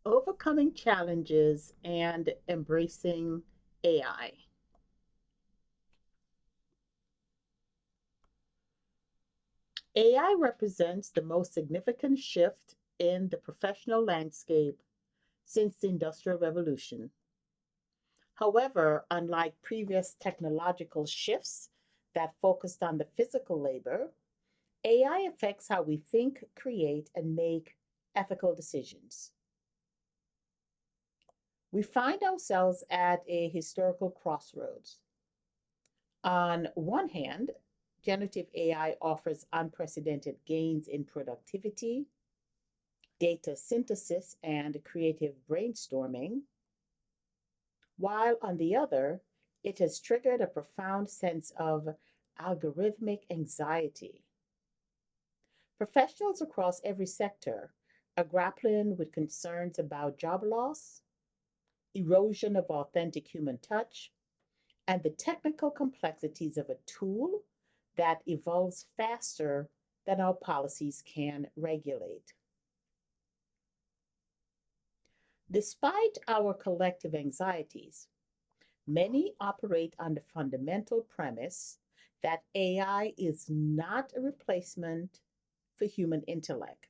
Overcoming challenges and embracing AI. AI represents the most significant shift in the professional landscape since the Industrial Revolution. However, unlike previous technological shifts that focused on the physical labor, AI affects how we think, create, and make ethical decisions. We find ourselves at a historical crossroads. On one hand, generative AI offers unprecedented gains in productivity, data synthesis, and creative brainstorming, while on the other, it has triggered a profound sense of algorithmic anxiety. Professionals across every sector are grappling with concerns about job loss, erosion of authentic human touch, and the technical complexities of a tool that evolves faster than our policies can regulate. Despite our collective anxieties, many operate on the fundamental premise that AI is not a replacement for human intellect,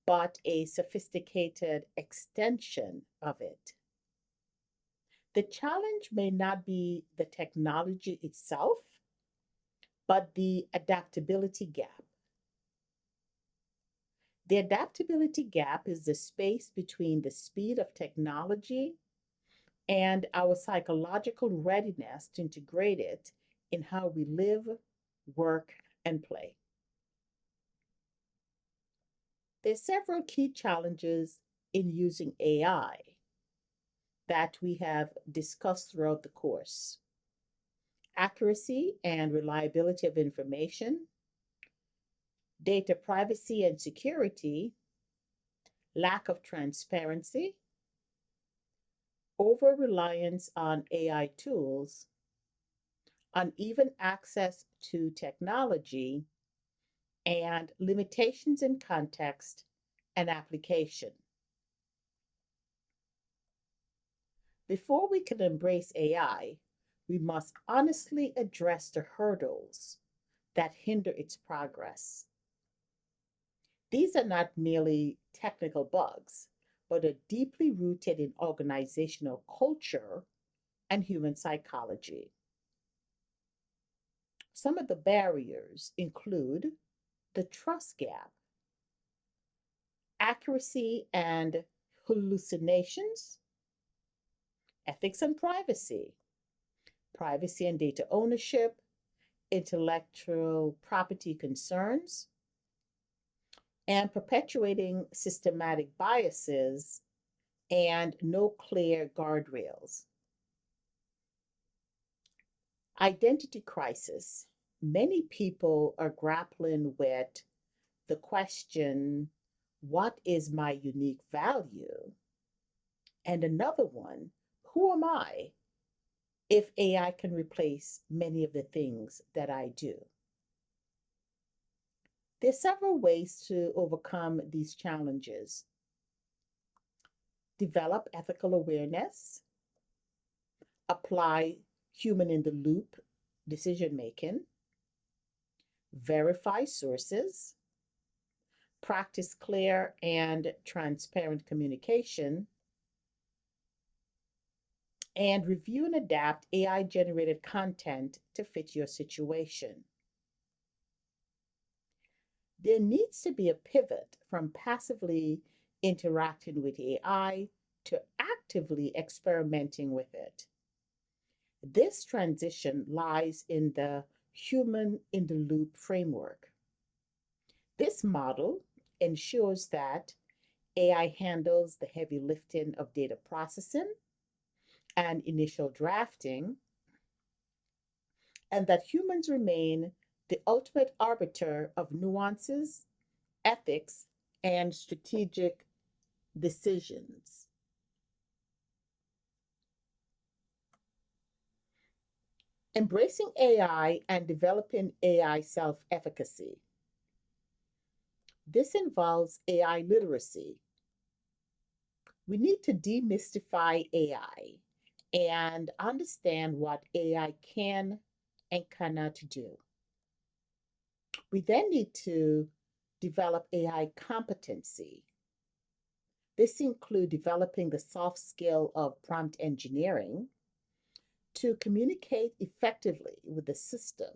but a sophisticated extension of it. The challenge may not be the technology itself, but the adaptability gap. The adaptability gap is the space between the speed of technology and our psychological readiness to integrate it in how we live, work, and play. There are several key challenges in using AI that we have discussed throughout the course: accuracy and reliability of information, data privacy and security, lack of transparency, over reliance on AI tools, uneven access to technology, and limitations in context and application. Before we can embrace AI, we must honestly address the hurdles that hinder its progress. These are not merely technical bugs, but are deeply rooted in organizational culture and human psychology. Some of the barriers include the trust gap, accuracy and hallucinations, ethics and privacy, privacy and data ownership, intellectual property concerns, and perpetuating systematic biases and no clear guardrails. Identity crisis. Many people are grappling with the question, what is my unique value? And another one, who am I if AI can replace many of the things that I do? There's several ways to overcome these challenges. Develop ethical awareness, apply human in the loop decision making, verify sources, practice clear and transparent communication, and review and adapt AI generated content to fit your situation. There needs to be a pivot from passively interacting with AI to actively experimenting with it. This transition lies in the human in the loop framework. This model ensures that AI handles the heavy lifting of data processing and initial drafting, and that humans remain the ultimate arbiter of nuances, ethics, and strategic decisions. Embracing AI and developing AI self efficacy. This involves AI literacy. We need to demystify AI and understand what AI can and cannot do. We then need to develop AI competency. This includes developing the soft skill of prompt engineering to communicate effectively with the system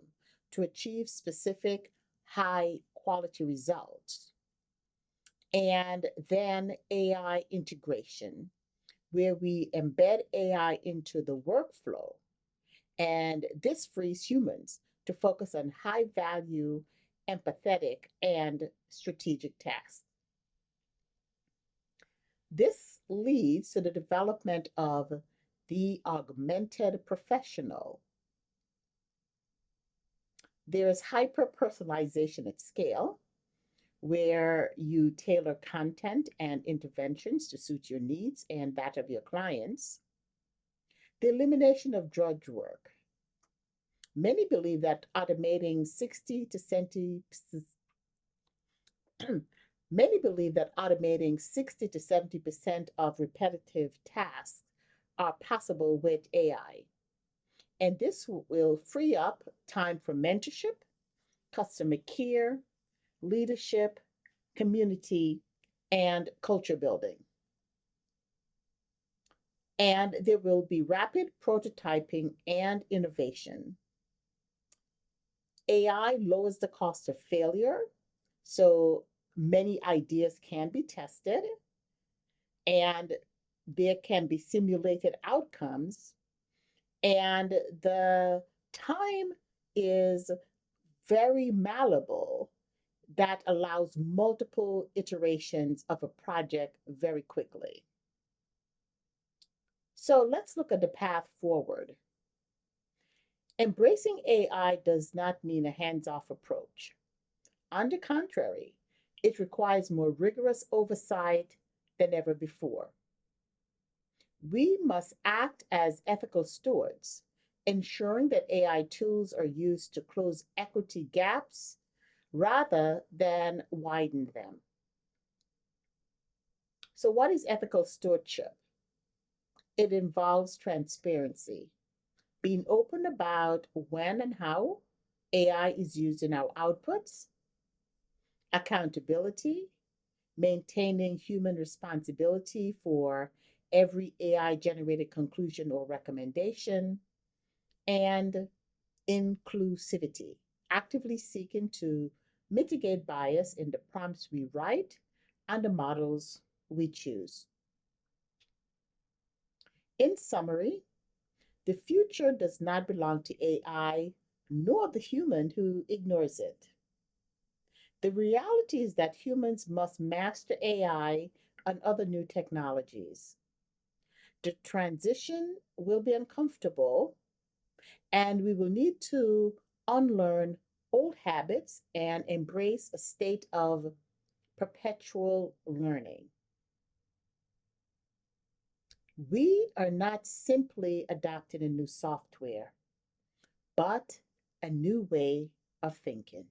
to achieve specific high quality results. And then AI integration, where we embed AI into the workflow. And this frees humans to focus on high value, empathetic, and strategic tasks. This leads to the development of the augmented professional. There is hyper personalization at scale, where you tailor content and interventions to suit your needs and that of your clients. The elimination of drudge work. Many believe that automating 60 to 70 many believe that automating 60 to 70% of repetitive tasks are possible with AI. And this will free up time for mentorship, customer care, leadership, community, and culture building. And there will be rapid prototyping and innovation. AI lowers the cost of failure, so many ideas can be tested and there can be simulated outcomes, and the time is very malleable that allows multiple iterations of a project very quickly. So let's look at the path forward. Embracing AI does not mean a hands off approach. On the contrary, it requires more rigorous oversight than ever before. We must act as ethical stewards, ensuring that AI tools are used to close equity gaps rather than widen them. So, what is ethical stewardship? It involves transparency, being open about when and how AI is used in our outputs, accountability, maintaining human responsibility for every AI generated conclusion or recommendation, and inclusivity, actively seeking to mitigate bias in the prompts we write and the models we choose. In summary, the future does not belong to AI nor the human who ignores it. The reality is that humans must master AI and other new technologies. The transition will be uncomfortable, and we will need to unlearn old habits and embrace a state of perpetual learning. We are not simply adopting a new software, but a new way of thinking.